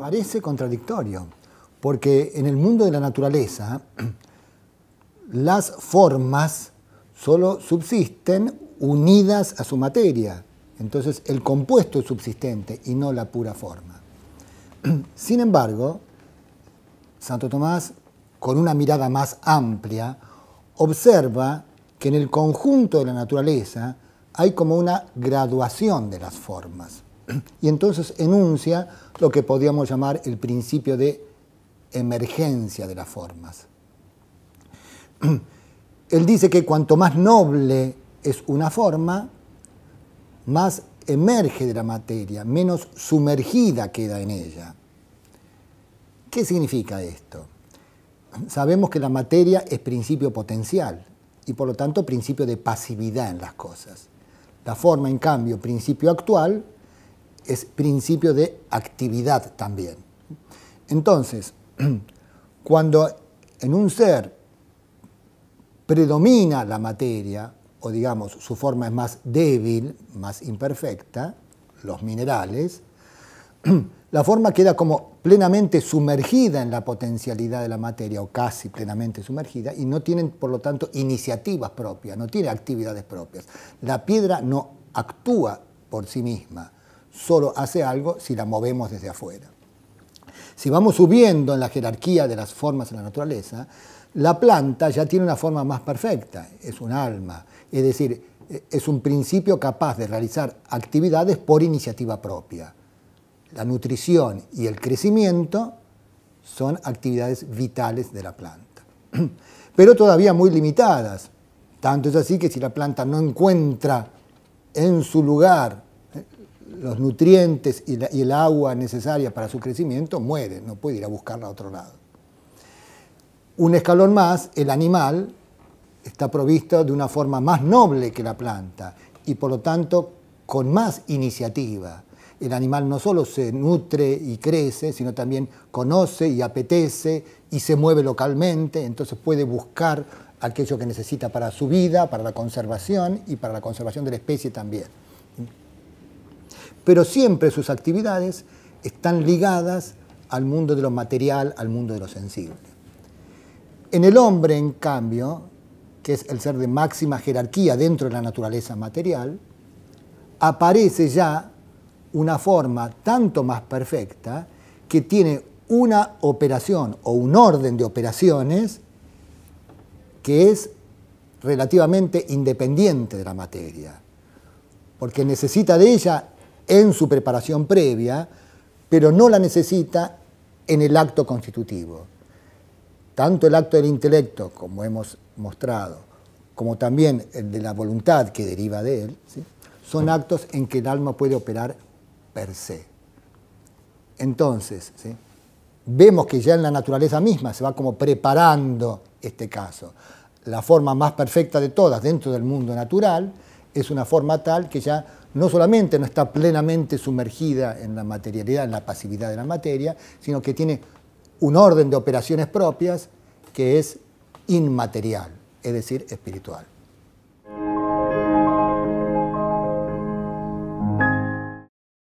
Parece contradictorio, porque en el mundo de la naturaleza las formas solo subsisten unidas a su materia. Entonces el compuesto es subsistente y no la pura forma. Sin embargo, Santo Tomás, con una mirada más amplia, observa que en el conjunto de la naturaleza hay como una graduación de las formas. Y entonces enuncia lo que podríamos llamar el principio de emergencia de las formas. Él dice que cuanto más noble es una forma, más emerge de la materia, menos sumergida queda en ella. ¿Qué significa esto? Sabemos que la materia es principio potencial y por lo tanto principio de pasividad en las cosas. La forma, en cambio, principio actual, es principio de actividad también. Entonces, cuando en un ser predomina la materia, o digamos su forma es más débil, más imperfecta, los minerales, la forma queda como plenamente sumergida en la potencialidad de la materia, o casi plenamente sumergida, y no tienen, por lo tanto, iniciativas propias, no tiene actividades propias. La piedra no actúa por sí misma, solo hace algo si la movemos desde afuera. Si vamos subiendo en la jerarquía de las formas en la naturaleza, la planta ya tiene una forma más perfecta, es un alma, es decir, es un principio capaz de realizar actividades por iniciativa propia. La nutrición y el crecimiento son actividades vitales de la planta, pero todavía muy limitadas. Tanto es así que si la planta no encuentra en su lugar los nutrientes y el agua necesaria para su crecimiento, muere, no puede ir a buscarla a otro lado. Un escalón más, el animal está provisto de una forma más noble que la planta y por lo tanto con más iniciativa. El animal no solo se nutre y crece, sino también conoce y apetece y se mueve localmente, entonces puede buscar aquello que necesita para su vida, para la conservación y para la conservación de la especie también. Pero siempre sus actividades están ligadas al mundo de lo material, al mundo de lo sensible. En el hombre, en cambio, que es el ser de máxima jerarquía dentro de la naturaleza material, aparece ya una forma tanto más perfecta que tiene una operación o un orden de operaciones que es relativamente independiente de la materia, porque necesita de ella en su preparación previa, pero no la necesita en el acto constitutivo. Tanto el acto del intelecto, como hemos mostrado, como también el de la voluntad que deriva de él, ¿sí?, son actos en que el alma puede operar per se. Entonces, ¿sí?, vemos que ya en la naturaleza misma se va como preparando este caso. La forma más perfecta de todas dentro del mundo natural es una forma tal que ya no solamente no está plenamente sumergida en la materialidad, en la pasividad de la materia, sino que tiene un orden de operaciones propias que es inmaterial, es decir, espiritual.